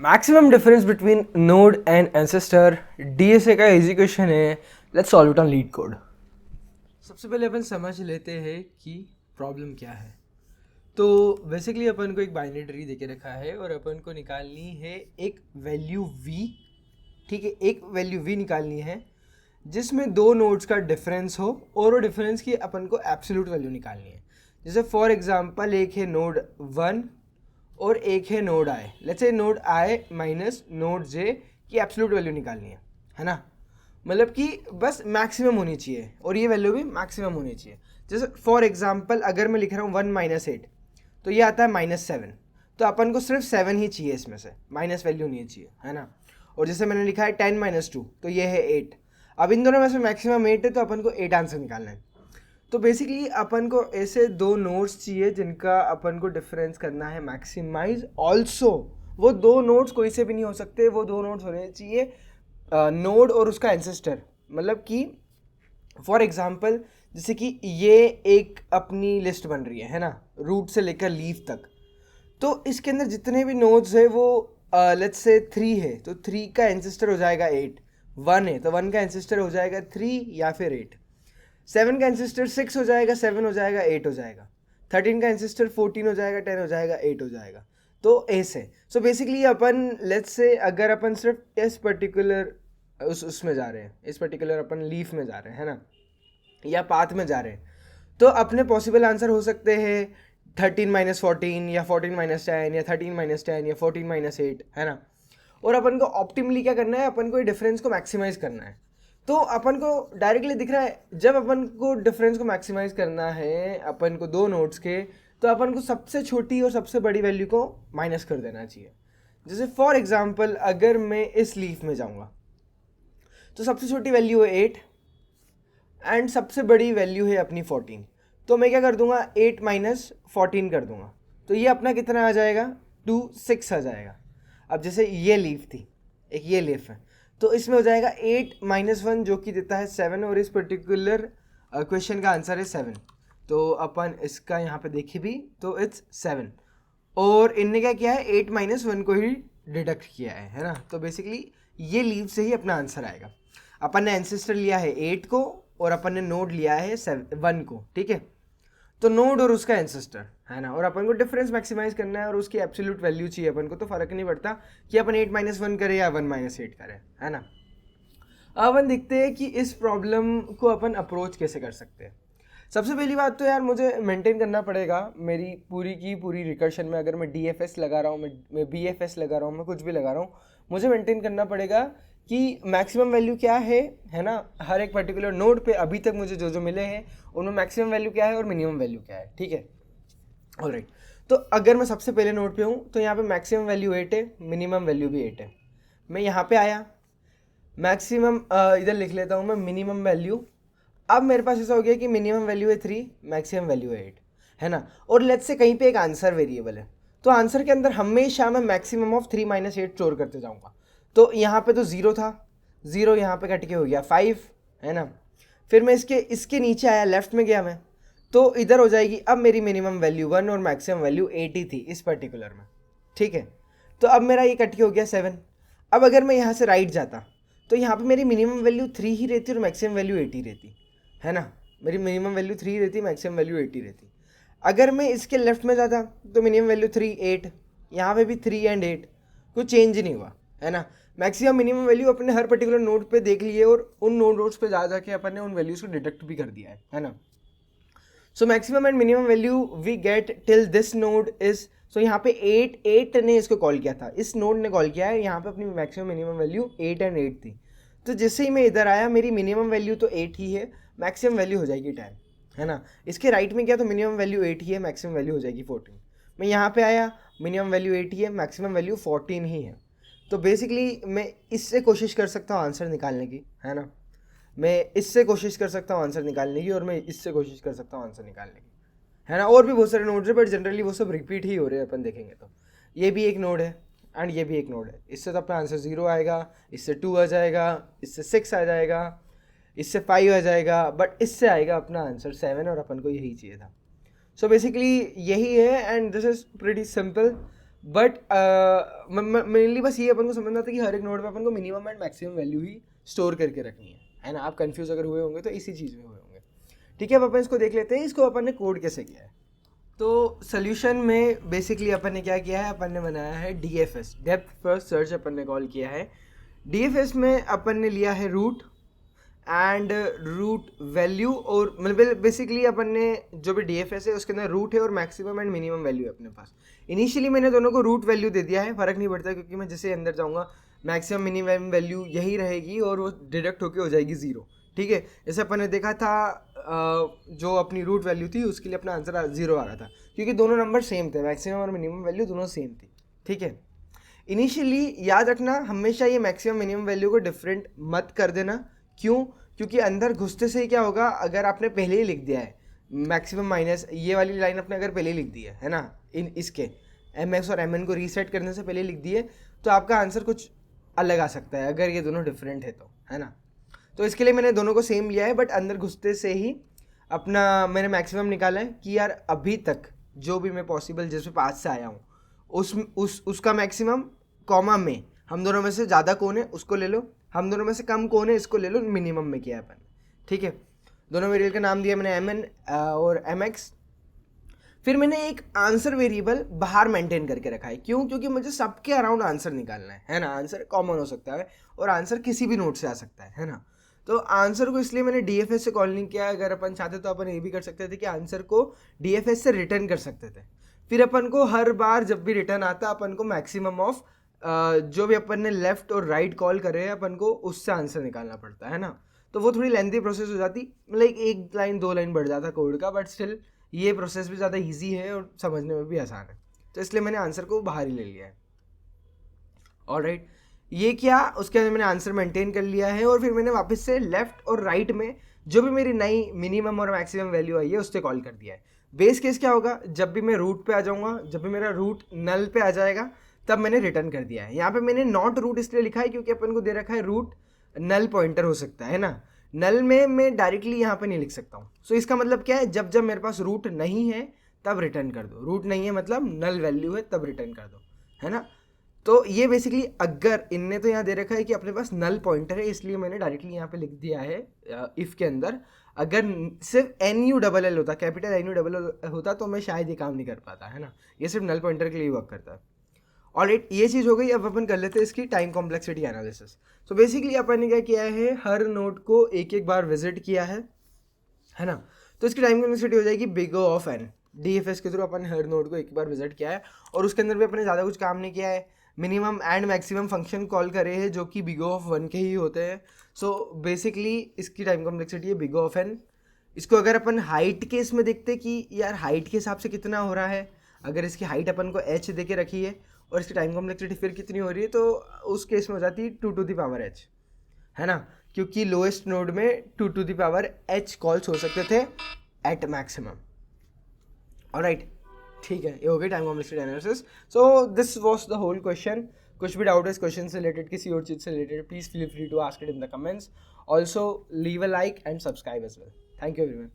Maximum difference between node and ancestor DSA का easy question है. Let's solve it on leet code. सबसे पहले अपन समझ लेते हैं कि प्रॉब्लम क्या है. तो बेसिकली अपन को एक बाइनरी ट्री देके रखा है और अपन को निकालनी है एक वैल्यू v. ठीक है, एक वैल्यू v निकालनी है जिसमें दो नोड्स का डिफरेंस हो और वो डिफरेंस की अपन को एब्सोल्यूट वैल्यू निकालनी है. जैसे फॉर एग्जांपल एक है नोड 1 और एक है node i. Let's say node i minus node j की एब्सोल्यूट वैल्यू निकालनी है ना. मतलब कि बस मैक्सिमम होनी चाहिए और ये वैल्यू भी मैक्सिमम होनी चाहिए. जैसे फॉर एग्जांपल अगर मैं लिख रहा हूँ 1 माइनस 8 तो ये आता है -7. तो अपन को सिर्फ 7 ही चाहिए, इसमें से माइनस वैल्यू नहीं चाहिए, है ना. और जैसे मैंने लिखा है 10 माइनस 2 तो ये है 8. अब इन दोनों में से मैक्सिमम 8 है तो अपन को 8 आंसर निकालना है. तो बेसिकली अपन को ऐसे दो नोड्स चाहिए जिनका अपन को डिफरेंस करना है मैक्सिमाइज. ऑल्सो वो दो नोड्स कोई से भी नहीं हो सकते, वो दो नोड्स होने चाहिए नोड और उसका एंसेस्टर. मतलब कि फॉर एग्जांपल जैसे कि ये एक अपनी लिस्ट बन रही है ना, रूट से लेकर लीफ तक. तो इसके अंदर जितने भी नोड्स है वो लेट्स से 3 है तो 3 का एंसेस्टर हो जाएगा 8. 1 है तो 1 का एंसेस्टर हो जाएगा 3 या फिर 8. 7 का एंसेस्टर 6 हो जाएगा, 7 हो जाएगा, 8 हो जाएगा. 13 का एंसेस्टर 14 हो जाएगा, 10 हो जाएगा, 8 हो जाएगा. तो ऐसे. सो बेसिकली अपन लेट्स से अगर अपन सिर्फ इस पर्टिकुलर उसमें जा रहे हैं, इस पर्टिकुलर अपन लीफ में जा रहे हैं, है ना, या पाथ में जा रहे हैं, तो अपने पॉसिबल आंसर हो सकते हैं 13 माइनस 14 या 14 माइनस 10 या 13 माइनस 10 या 14 माइनस 8, है ना. और अपन को ऑप्टिमली क्या करना है, अपन को ये डिफरेंस को मैक्सिमाइज करना है. तो अपन को डायरेक्टली दिख रहा है जब अपन को डिफरेंस को मैक्सिमाइज करना है अपन को दो नोड्स के, तो अपन को सबसे छोटी और सबसे बड़ी वैल्यू को माइनस कर देना चाहिए. जैसे फॉर एग्जांपल अगर मैं इस लीफ में जाऊंगा तो सबसे छोटी वैल्यू है 8 एंड सबसे बड़ी वैल्यू है अपनी 14. तो मैं क्या कर दूंगा, 8 माइनस 14 कर दूंगा. तो ये अपना कितना आ जाएगा, 2 6 आ जाएगा. अब जैसे ये लीफ थी, एक ये लीफ है, तो इसमें हो जाएगा 8 माइनस 1 जो कि देता है 7. और इस पर्टिकुलर क्वेश्चन का आंसर है 7. तो अपन इसका यहाँ पे देखें भी तो इट्स 7. और इनने क्या किया है, 8 माइनस 1 को ही डिडक्ट किया है ना. तो बेसिकली ये लीव से ही अपना आंसर आएगा. अपन ने एंसेस्टर लिया है 8 को और अपन ने नोड लिया है 1 को. ठीक है, तो नोड और उसका एंसेस्टर, है ना. और अपन को डिफरेंस मैक्सिमाइज करना है और उसकी एब्सोल्यूट वैल्यू चाहिए अपन को. तो फर्क नहीं पड़ता कि अपन 8 माइनस 1 करें या 1 माइनस 8 करें, है ना. अब अपन देखते हैं कि इस प्रॉब्लम को अपन अप्रोच कैसे कर सकते हैं. सबसे पहली बात तो यार मुझे मेंटेन करना पड़ेगा मेरी पूरी की पूरी रिकर्शन में. अगर मैं DFS लगा रहा हूँ, मैं BFS लगा रहा हूँ, मैं कुछ भी लगा रहा हूँ, मुझे मेंटेन करना पड़ेगा कि मैक्सिमम वैल्यू क्या है ना. हर एक पर्टिकुलर नोड पे अभी तक मुझे जो जो मिले हैं उनमें मैक्सिमम वैल्यू क्या है और मिनिमम वैल्यू क्या है. ठीक है, ऑलराइट. तो अगर मैं सबसे पहले नोड पे हूँ तो यहाँ पे मैक्सिमम वैल्यू 8 है, मिनिमम वैल्यू भी 8 है. मैं यहाँ पे आया, मैक्सिमम इधर लिख लेता हूँ मैं मिनिमम वैल्यू. अब मेरे पास ऐसा हो गया कि मिनिमम वैल्यू है 3, मैक्सिमम वैल्यू है 8, है ना. और लेट्स से कहीं पे एक आंसर वेरिएबल है, तो आंसर के अंदर हमेशा मैं मैक्सिमम ऑफ 3 माइनस 8 स्टोर करते जाऊँगा. तो यहाँ पे तो 0 था, 0 यहाँ पे कट के हो गया 5, है ना. फिर मैं इसके नीचे आया, लेफ्ट में गया मैं, तो इधर हो जाएगी अब मेरी मिनिमम वैल्यू 1 और मैक्सिमम वैल्यू 8 ही थी इस पर्टिकुलर में. ठीक है, तो अब मेरा ये कट के हो गया 7. अब अगर मैं यहाँ से राइट जाता तो यहाँ पे मेरी मिनिमम वैल्यू 3 ही रहती और मैक्सिमम वैल्यू 8 ही रहती, है ना. मेरी मिनिमम वैल्यू 3 रहती, मैक्सिमम वैल्यू 8 ही रहती. अगर मैं इसके लेफ्ट में जाता तो मिनिमम वैल्यू 3 8, यहाँ पे भी 3 एंड 8, कुछ चेंज नहीं हुआ, है ना. मैक्सिमम मिनिमम वैल्यू अपने हर पर्टिकुलर नोड पे देख लिए और उन नोड्स पे जा जाके अपन ने उन वैल्यूज को डिडक्ट भी कर दिया है ना. So maximum and minimum value we get till this node is, so यहाँ पे 8 ने इसको कॉल किया था, इस नोड ने कॉल किया है. यहाँ पे अपनी मैक्सिमम मिनिमम वैल्यू 8 एंड 8 थी. तो जैसे ही मैं इधर आया मेरी मिनिमम वैल्यू तो 8 ही है, मैक्सिमम वैल्यू हो जाएगी 10, है ना. इसके राइट में क्या, तो मिनिमम वैल्यू 8 ही है, मैक्सिमम वैल्यू हो जाएगी 14. मैं यहाँ पे आया, मिनिमम वैल्यू 8 ही है, मैक्सिमम वैल्यू 14 ही है. तो बेसिकली मैं इससे कोशिश कर सकता हूँ आंसर निकालने की, है ना. मैं इससे कोशिश कर सकता हूँ आंसर निकालने की और मैं इससे कोशिश कर सकता हूँ आंसर निकालने की, है ना. और भी बहुत सारे नोड्स है बट जनरली वो सब रिपीट ही हो रहे हैं अपन देखेंगे तो. ये भी एक नोड है एंड ये भी एक नोड है. इससे तो अपना आंसर 0 आएगा, इससे 2 आ जाएगा, इससे 6 आ जाएगा, इससे 5 आ जाएगा, बट इससे आएगा अपना आंसर 7 और अपन को यही चाहिए था. सो बेसिकली यही है and this is pretty simple. But mainly बस ये अपन को समझना था कि हर एक नोड पे अपन को minimum and maximum value he store करके रखनी है ना। आप कंफ्यूज अगर हुए होंगे तो इसी चीज़ में हुए होंगे। ठीक है, अब अपन इसको देख लेते हैं, इसको अपन ने कोड कैसे किया है। तो सोल्यूशन में बेसिकली अपन ने क्या किया है, अपन ने बनाया है DFS, डेप्थ फर्स्ट सर्च अपन ने कॉल किया है। DFS में अपन ने लिया है रूट एंड रूट वैल्यू, और मतलब बेसिकली अपन ने जो भी DFS है उसके अंदर रूट है और मैक्सिमम एंड मिनिमम वैल्यू है अपने पास। इनिशियली मैंने दोनों को रूट वैल्यू दे दिया है, फ़र्क नहीं पड़ता क्योंकि मैं जैसे अंदर जाऊँगा मैक्सिमम मिनिमम वैल्यू यही रहेगी और वो डिडक्ट होके हो जाएगी 0। ठीक है, जैसे अपन ने देखा था जो अपनी रूट वैल्यू थी उसके लिए अपना आंसर 0 आ रहा था क्योंकि दोनों नंबर सेम थे, मैक्सिमम और मिनिमम वैल्यू दोनों सेम थी। ठीक है, इनिशियली याद रखना हमेशा ये मैक्सिमम मिनिमम वैल्यू को डिफरेंट मत कर देना। क्यों? क्योंकि अंदर घुसते से ही क्या होगा, अगर आपने पहले ही लिख दिया है मैक्सिमम माइनस ये वाली लाइन आपने अगर पहले ही लिख दी है ना, इसके MX और MN को रीसेट करने से पहले लिख दिए तो आपका आंसर कुछ अलग आ सकता है अगर ये दोनों डिफरेंट है तो, है ना। तो इसके लिए मैंने दोनों को सेम लिया है, बट अंदर घुसते से ही अपना मैंने मैक्सिमम निकाला है कि यार अभी तक जो भी मैं पॉसिबल जिसमें 5 से आया हूँ उसका मैक्सिमम कॉमा में हम दोनों में से ज़्यादा कौन है उसको ले लो, हम दोनों में से कम कौन है इसको ले लो, मिनिमम में किया है अपन। ठीक है, दोनों वेरिएबल का नाम दिया मैंने MN और MX। फिर मैंने एक आंसर वेरिएबल बाहर मेंटेन करके रखा है। क्यों? क्योंकि मुझे सबके अराउंड आंसर निकालना है ना। आंसर कॉमन हो सकता है और आंसर किसी भी नोट से आ सकता है ना। तो आंसर को इसलिए मैंने DFS से कॉल नहीं किया। अगर अपन चाहते तो अपन ये भी कर सकते थे कि आंसर को DFS से रिटर्न कर सकते थे, फिर अपन को हर बार जब भी रिटर्न आता अपन को मैक्सिमम ऑफ जो भी अपन ने लेफ्ट और राइट कॉल करे हैं अपन को उससे आंसर निकालना पड़ता है ना। तो वो थोड़ी लेंथी प्रोसेस हो जाती, लाइक 1 लाइन 2 लाइन बढ़ जाता कोड का, बट स्टिल ये प्रोसेस भी ज़्यादा ईजी है और समझने में भी आसान है, तो इसलिए मैंने आंसर को बाहर ही ले लिया है। ऑलराइट, ये क्या, उसके अंदर मैंने आंसर मेंटेन कर लिया है और फिर मैंने वापस से लेफ्ट और राइट में जो भी मेरी नई मिनिमम और मैक्सिमम वैल्यू आई है उससे कॉल कर दिया है। बेस केस क्या होगा, जब भी मैं रूट पे आ जाऊँगा, जब भी मेरा रूट नल पे आ जाएगा तब मैंने रिटर्न कर दिया है। यहाँ पे मैंने नॉट रूट इसलिए लिखा है क्योंकि अपन को दे रखा है रूट नल पॉइंटर हो सकता है ना। नल में मैं डायरेक्टली यहाँ पे नहीं लिख सकता हूँ। सो इसका मतलब क्या है, जब जब मेरे पास रूट नहीं है तब रिटर्न कर दो, रूट नहीं है मतलब नल वैल्यू है तब रिटर्न कर दो, है ना। तो ये बेसिकली अगर इनने तो यहाँ दे रखा है कि अपने पास नल पॉइंटर है इसलिए मैंने डायरेक्टली यहाँ पे लिख दिया है इफ़ के अंदर। अगर सिर्फ NULL होता, कैपिटल NULL होता तो मैं शायद ये काम नहीं कर पाता, है ना। ये सिर्फ नल पॉइंटर के लिए वर्क करता है। ऑलराइट, ये चीज़ हो गई। अब अपन कर लेते हैं इसकी time complexity analysis. So basically अपन ने क्या किया है, हर नोड को एक एक बार विजिट किया है ना। तो इसकी टाइम कॉम्प्लेक्सिटी हो जाएगी big O of N। DFS के थ्रू अपन हर नोड को एक बार विजिट किया है और उसके अंदर भी अपने ज़्यादा कुछ काम नहीं किया है। Minimum and maximum function call करे हैं जो कि बिग O ऑफ 1 के ही होते हैं। सो बेसिकली इसकी टाइम कॉम्प्लेक्सिटी है बिग O ऑफ N। इसको अगर अपन हाइट केस में देखते कि यार हाइट के हिसाब से कितना हो रहा है, अगर इसकी हाइट अपन को h दे के रखी है और इसकी टाइम कॉम्प्लेक्सिटी फिर कितनी हो रही है, तो उस केस में हो जाती है 2 to the power h, है ना। क्योंकि लोएस्ट नोड में 2 to the power h calls हो सकते थे एट मैक्सिमम। ऑलराइट, ठीक है, ये हो गई time complexity analysis. So this was the whole question. कुछ भी डाउट है इस क्वेश्चन से रिलेटेड, किसी और चीज़ से related, please feel free to ask it in the comments. Also leave a like and subscribe as well. Thank you everyone.